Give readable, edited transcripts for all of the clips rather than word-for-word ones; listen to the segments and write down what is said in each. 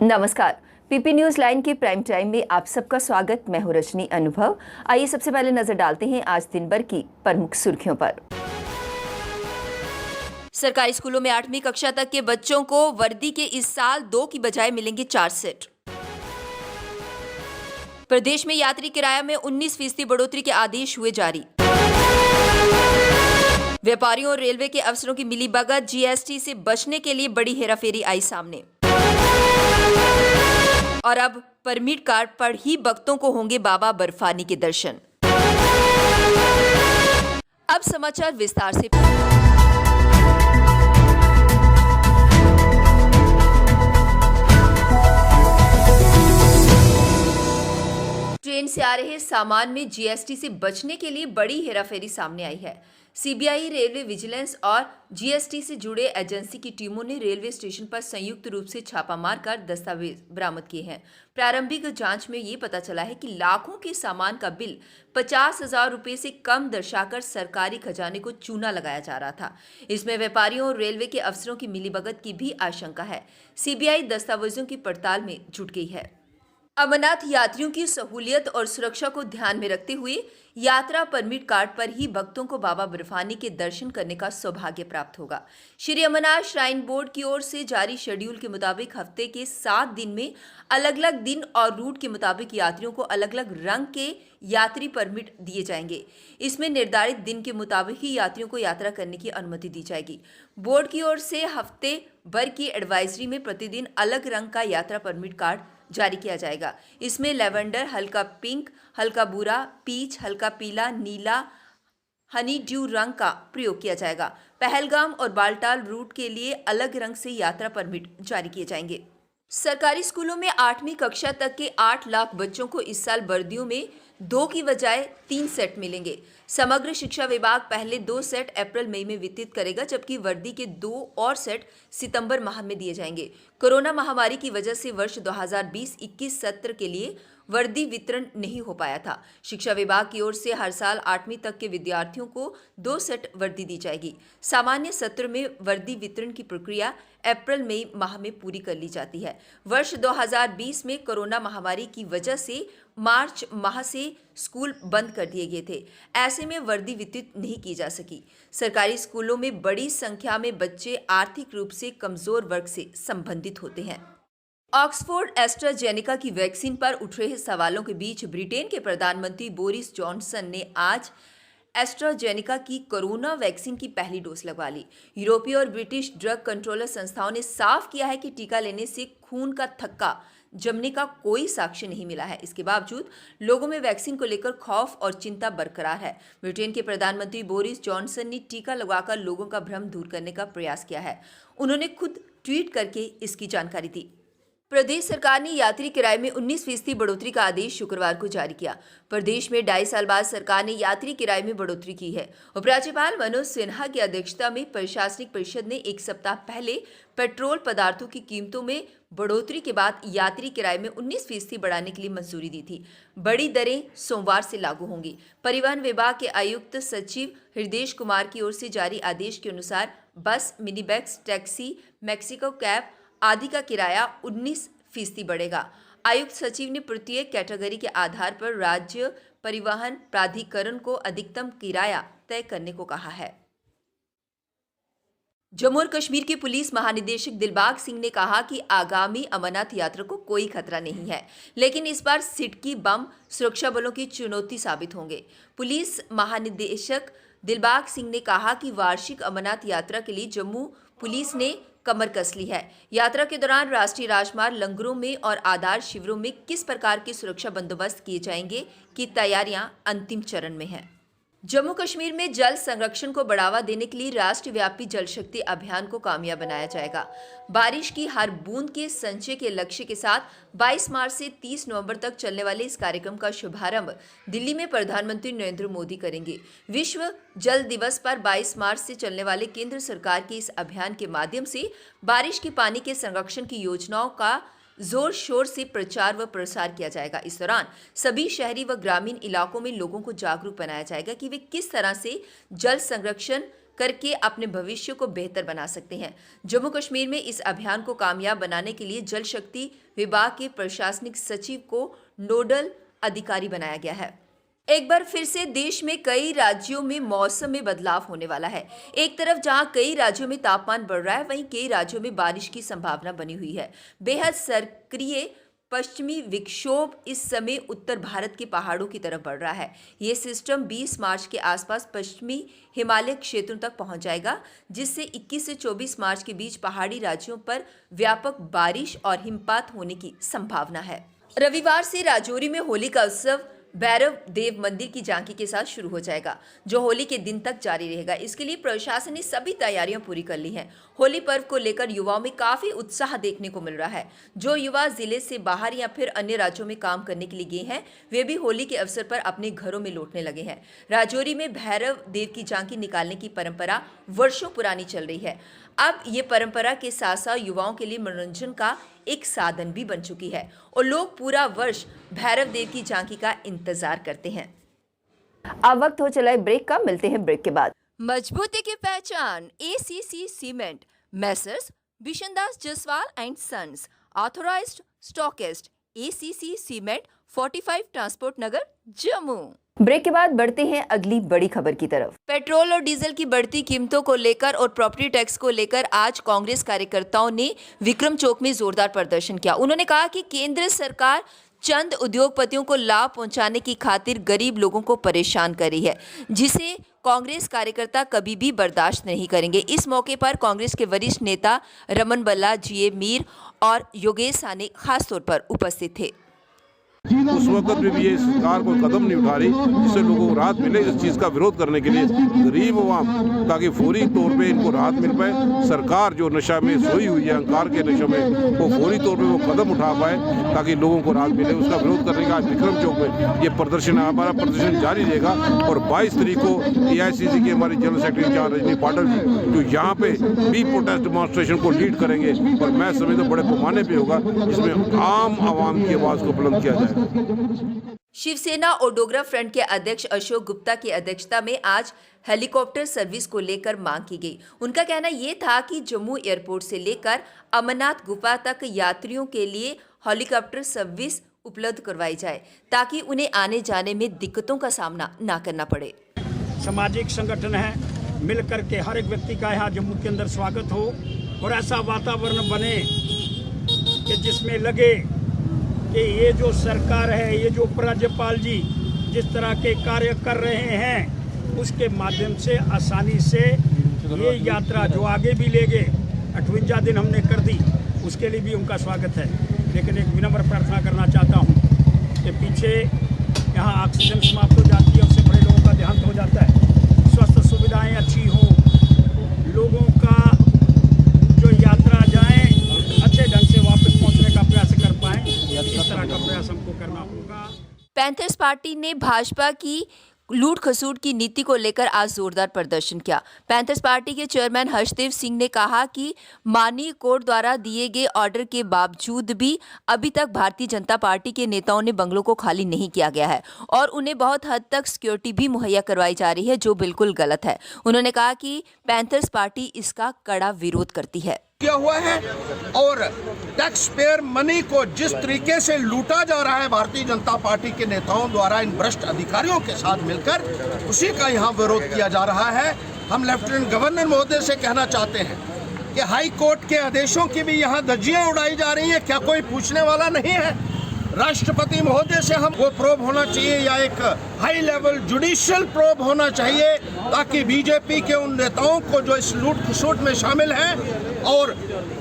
नमस्कार। PP news line के prime time में आप सबका स्वागत। मैं हूं रजनी अनुभव। आइए सबसे पहले नजर डालते हैं आज दिन भर की प्रमुख सुर्खियों पर। सरकारी स्कूलों में 8वीं कक्षा तक के बच्चों को वर्दी के इस साल 2 की बजाय मिलेंगे 4 सेट। प्रदेश में यात्री किराया में 19% बढ़ोतरी के आदेश हुए जारी। व्यापारियों और रेलवे के अफसरों की मिलीभगत, जीएसटी से बचने के लिए बड़ी हेराफेरी आई सामने। और अब परमिट कार्ड पर ही भक्तों को होंगे बाबा बर्फानी के दर्शन। अब समाचार विस्तार से। ट्रेन से आ रहे सामान में जीएसटी से बचने के लिए बड़ी हेराफेरी सामने आई है। सीबीआई, रेलवे विजिलेंस और जीएसटी से जुड़े एजेंसी की टीमों ने रेलवे स्टेशन पर संयुक्त रूप से छापा मारकर दस्तावेज बरामद किए हैं। प्रारंभिक जांच में ये पता चला है कि लाखों के सामान का बिल 50,000 रुपए से कम दर्शाकर सरकारी खजाने को चूना लगाया जा रहा था। इसमें व्यापारियों और रेलवे के अफसरों की मिलीभगत की भी आशंका है। सीबीआई दस्तावेजों की पड़ताल में जुट गई है। अमरनाथ यात्रियों की सहूलियत और सुरक्षा को ध्यान में रखते हुए यात्रा परमिट कार्ड पर ही भक्तों को बाबा बर्फानी के दर्शन करने का सौभाग्य प्राप्त होगा। श्री अमरनाथ श्राइन बोर्ड की ओर से जारी शेड्यूल के मुताबिक हफ्ते के 7 दिन में अलग अलग दिन और रूट के मुताबिक यात्रियों को अलग अलग रंग के यात्री परमिट दिए जाएंगे। इसमें निर्धारित दिन के मुताबिक ही यात्रियों को यात्रा करने की अनुमति दी जाएगी। बोर्ड की ओर से हफ्ते भर की एडवाइजरी में प्रतिदिन अलग रंग का यात्रा परमिट कार्ड जारी किया जाएगा। इसमें लेवेंडर, हल्का पिंक, हल्का भूरा, पीच, हल्का पीला, नीला, हनी ड्यू रंग का प्रयोग किया जाएगा। पहलगाम और बालटाल रूट के लिए अलग रंग से यात्रा परमिट जारी किए जाएंगे। सरकारी स्कूलों में 8वीं कक्षा तक के 8 लाख बच्चों को इस साल वर्दियों में 2 की बजाय 3 सेट मिलेंगे। समग्र शिक्षा विभाग पहले 2 सेट अप्रैल मई में वितरित करेगा, जबकि वर्दी के 2 और सेट सितंबर माह में दिए जाएंगे। कोरोना महामारी की वजह से वर्ष 2020-21 सत्र के लिए वर्दी वितरण नहीं हो पाया था। शिक्षा विभाग की ओर से हर साल 8वीं तक के विद्यार्थियों को 2 सेट वर्दी दी जाएगी। सामान्य सत्र में वर्दी वितरण की प्रक्रिया अप्रैल मई माह में पूरी कर ली जाती है। वर्ष 2020 में कोरोना महामारी की वजह से मार्च माह से स्कूल बंद कर दिए गए थे। ऐसे में वर्दी वितरित नहीं की जा सकी। सरकारी स्कूलों में बड़ी संख्या में बच्चे आर्थिक रूप से कमजोर वर्ग से संबंधित होते हैं। ऑक्सफोर्ड एस्ट्राजेनेका की वैक्सीन पर उठ रहे सवालों के बीच ब्रिटेन के प्रधानमंत्री बोरिस जॉनसन ने आज एस्ट्राजेनेका की कोरोना वैक्सीन की पहली डोज लगवा ली। यूरोपीय और ब्रिटिश ड्रग कंट्रोलर संस्थाओं ने साफ किया है कि टीका लेने से खून का थक्का जमने का कोई साक्ष्य नहीं मिला है। इसके बावजूद लोगों में वैक्सीन को लेकर खौफ और चिंता बरकरार है। ब्रिटेन के प्रधानमंत्री बोरिस जॉनसन ने टीका लगवाकर लोगों का भ्रम दूर करने का प्रयास किया है। उन्होंने खुद ट्वीट करके इसकी जानकारी दी। प्रदेश सरकार ने यात्री किराए में 19% बढ़ोतरी का आदेश शुक्रवार को जारी किया। प्रदेश में 2.5 साल बाद सरकार ने यात्री किराए में बढ़ोतरी की है। उपराज्यपाल मनोज सिन्हा की अध्यक्षता में प्रशासनिक परिषद ने 1 सप्ताह पहले पेट्रोल पदार्थों की कीमतों में बढ़ोतरी के बाद यात्री किराए में 19% बढ़ाने के लिए मंजूरी दी थी। बड़ी दरें सोमवार से लागू होंगी। परिवहन विभाग के आयुक्त सचिव हृदेश कुमार की ओर से जारी आदेश के अनुसार बस, mini bus, taxi, Mexico cab आदि का किराया 19% बढ़ेगा। आयुक्त सचिव ने प्रत्येक कैटेगरी के आधार पर राज्य परिवहन प्राधिकरण को अधिकतम किराया तय करने को कहा है। जम्मू और कश्मीर के पुलिस महानिदेशक दिलबाग सिंह ने कहा कि आगामी अमरनाथ यात्रा को कोई खतरा नहीं है, लेकिन इस बार सिडकी बम सुरक्षा बलों की चुनौती साबित होंगे। पुलिस महानिदेशक दिलबाग सिंह ने कहा कि वार्षिक अमरनाथ यात्रा के लिए जम्मू पुलिस ने कमर कस ली है। यात्रा के दौरान राष्ट्रीय राजमार्ग, लंगरों में और आधार शिविरों में किस प्रकार के सुरक्षा बंदोबस्त किए जाएंगे की तैयारियां अंतिम चरण में हैं। जम्मू कश्मीर में जल संरक्षण को बढ़ावा देने के लिए राष्ट्रव्यापी जल शक्ति अभियान को कामयाब बनाया जाएगा। बारिश की हर बूंद के संचय के लक्ष्य के साथ 22 मार्च से 30 नवंबर तक चलने वाले इस कार्यक्रम का शुभारंभ दिल्ली में प्रधानमंत्री नरेंद्र मोदी करेंगे। विश्व जल दिवस पर 22 मार्च से चलने वाले केंद्र सरकार के इस अभियान के माध्यम से बारिश के पानी के संरक्षण की योजनाओं का जोर शोर से प्रचार व प्रसार किया जाएगा। इस दौरान सभी शहरी व ग्रामीण इलाकों में लोगों को जागरूक बनाया जाएगा कि वे किस तरह से जल संरक्षण करके अपने भविष्य को बेहतर बना सकते हैं। जम्मू कश्मीर में इस अभियान को कामयाब बनाने के लिए जल शक्ति विभाग के प्रशासनिक सचिव को नोडल अधिकारी बनाया गया है। एक बार फिर से देश में कई राज्यों में मौसम में बदलाव होने वाला है। एक तरफ जहां कई राज्यों में तापमान बढ़ रहा है, वहीं कई राज्यों में बारिश की संभावना बनी हुई है। बेहद सक्रिय पश्चिमी विक्षोभ इस समय उत्तर भारत के पहाड़ों की तरफ बढ़ रहा है। ये सिस्टम 20 मार्च के आसपास पश्चिमी हिमालय क्षेत्रों तक पहुंच जाएगा, जिससे 21 से 24 मार्च के बीच पहाड़ी राज्यों पर व्यापक बारिश और हिमपात होने की संभावना है। रविवार से राजौरी में होली का उत्सव भैरव देव मंदिर की झांकी के साथ शुरू हो जाएगा, जो होली के दिन तक जारी रहेगा। इसके लिए प्रशासन ने सभी तैयारियां पूरी कर ली हैं। होली पर्व को लेकर युवाओं में काफी उत्साह देखने को मिल रहा है। जो युवा जिले से बाहर या फिर अन्य राज्यों में काम करने के लिए गए हैं, वे भी होली के अवसर पर अपने घरों में लौटने लगे हैं। राजौरी में भैरव देव की झांकी निकालने की परंपरा वर्षों पुरानी चल रही है। अब ये परंपरा के साथ साथ युवाओं के लिए मनोरंजन का एक साधन भी बन चुकी है और लोग पूरा वर्ष भैरव देव की झांकी का इंतजार करते हैं। अब वक्त हो चला है ब्रेक का, मिलते हैं ब्रेक के बाद। मजबूती की पहचान ACC cement, Messrs Bishandas Jaswal and sons, authorised stockist, ACC cement, 45 transport Nagar, Jammu. Break के बाद बढ़ते हैं अगली बड़ी खबर की तरफ। पेट्रोल और डीजल की बढ़ती कीमतों को लेकर और प्रॉपर्टी टैक्स को लेकर आज कांग्रेस कार्यकर्ताओं ने विक्रम चौक में जोरदार प्रदर्शन किया। उन्होंने कहा कि केंद्र सरकार चंद उद्योगपतियों को लाभ पहुंचाने की खातिर गरीब लोगों को परेशान कर रही है, जिसे कांग्रेस कार्यकर्ता कभी भी बर्दाश्त नहीं करेंगे। इस मौके पर कांग्रेस के वरिष्ठ नेता रमन बल्ला, GA मीर और योगेश साने खासतौर पर उपस्थित थे। उस वक्त भी ये सरकार कोई कदम नहीं उठा रही जिससे लोगों को राहत मिले। इस चीज़ का विरोध करने के लिए गरीब अवाम ताकि फौरी तौर पे इनको राहत मिल पाए, सरकार जो नशा में सोई हुई है, अहंकार के नशे में, वो फौरी तौर पे वो कदम उठा पाए ताकि लोगों को राहत मिले। उसका विरोध करने का आज विक्रम चौक में ये प्रदर्शन है। हमारा प्रदर्शन जारी रहेगा और 22 तारीख को AICC की हमारी जनरल सेक्रेटरी जहाँ रजनी पाटिल जी जो यहाँ पे भी प्रोटेस्ट डेमोन्स्ट्रेशन को लीड करेंगे और मैं समझता हूँ बड़े पैमाने पर होगा, जिसमें आम आवाम की आवाज़ को बुलंद किया जाए। शिवसेना और डोगरा फ्रंट के अध्यक्ष अशोक गुप्ता की अध्यक्षता में आज हेलीकॉप्टर सर्विस को लेकर मांग की गई। उनका कहना यह था कि जम्मू एयरपोर्ट से लेकर अमरनाथ गुफा तक यात्रियों के लिए हेलीकॉप्टर सर्विस उपलब्ध करवाई जाए ताकि उन्हें आने जाने में दिक्कतों का सामना ना करना पड़े। सामाजिक संगठन है, मिल करके हर एक व्यक्ति का यहाँ जम्मू के अंदर स्वागत हो और ऐसा वातावरण बने कि जिसमें लगे कि ये जो सरकार है, ये जो उपराज्यपाल जी जिस तरह के कार्य कर रहे हैं, उसके माध्यम से आसानी से ये यात्रा जो आगे भी ले गए 58 दिन हमने कर दी, उसके लिए भी उनका स्वागत है। लेकिन एक विनम्र प्रार्थना करना चाहता हूँ कि पीछे यहाँ ऑक्सीजन समाप्त हो जाती है, उससे बड़े लोगों का देहांत हो जाता है। स्वास्थ्य सुविधाएँ अच्छी हों, लोगों का जो यात्रा जाएँ अच्छे ढंग से वापस पहुँचने का प्रयास कर पाएँ, इस तरह का प्रयास हमको करना होगा। पैंथर्स पार्टी ने भाजपा की लूट खसूट की नीति को लेकर आज जोरदार प्रदर्शन किया। पैंथर्स पार्टी के चेयरमैन हर्षदेव सिंह ने कहा कि माननीय कोर्ट द्वारा दिए गए ऑर्डर के बावजूद भी अभी तक भारतीय जनता पार्टी के नेताओं ने बंगलों को खाली नहीं किया गया है और उन्हें बहुत हद तक सिक्योरिटी भी मुहैया करवाई जा रही है, जो बिल्कुल गलत है। उन्होंने कहा कि पैंथर्स पार्टी इसका कड़ा विरोध करती है। किया हुआ है और टैक्स पेयर मनी को जिस तरीके से लूटा जा रहा है भारतीय जनता पार्टी के नेताओं द्वारा इन भ्रष्ट अधिकारियों के साथ मिलकर, उसी का यहाँ विरोध किया जा रहा है। हम लेफ्टिनेंट गवर्नर महोदय से कहना चाहते हैं कि हाई कोर्ट के आदेशों की भी यहाँ धज्जियां उड़ाई जा रही हैं, क्या कोई पूछने वाला नहीं है? राष्ट्रपति महोदय से हम वो प्रोब होना चाहिए या एक हाई लेवल जुडिशियल प्रोब होना चाहिए ताकि बीजेपी के उन नेताओं को जो इस लूट खसूट में शामिल हैं और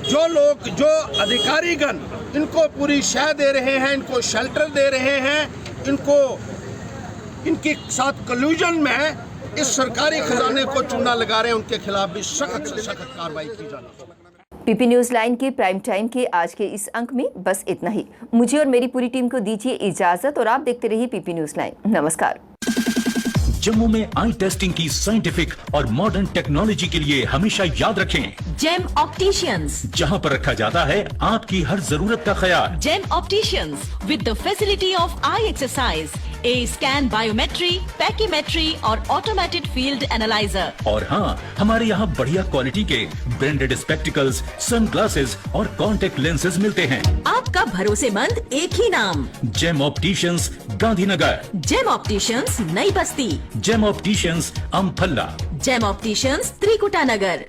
जो लोग, जो अधिकारीगण इनको पूरी शय दे रहे हैं, इनको शेल्टर दे रहे हैं, इनको इनके साथ कल्यूजन में इस सरकारी खजाने को चूना लगा रहे हैं, उनके खिलाफ भी सख्त से सख्त कार्रवाई की जानी। PP न्यूज़ लाइन के प्राइम टाइम के आज के इस अंक में बस इतना ही। मुझे और मेरी पूरी टीम को दीजिए इजाजत और आप देखते रहिए PP न्यूज़ लाइन। नमस्कार। जम्मू में आई टेस्टिंग की साइंटिफिक और मॉडर्न टेक्नोलॉजी के लिए हमेशा याद रखें जेम ऑप्टिशियंस, जहां पर रखा जाता है आपकी हर जरूरत का ख्याल। Gem Opticians with the facility of eye exercise, scan biometry, pachymetry और ऑटोमेटेड फील्ड एनालाइजर। और हाँ, हमारे यहाँ बढ़िया क्वालिटी के ब्रांडेड स्पेक्टिकल्स, सनग्लासेस और कॉन्टेक्ट लेंसेज मिलते हैं। आपका भरोसेमंद एक ही नाम, Gem Opticians, Gandhinagar. Gem Opticians, Nai Basti. Gem Opticians, Amphalla. Gem Opticians, Trikuta नगर।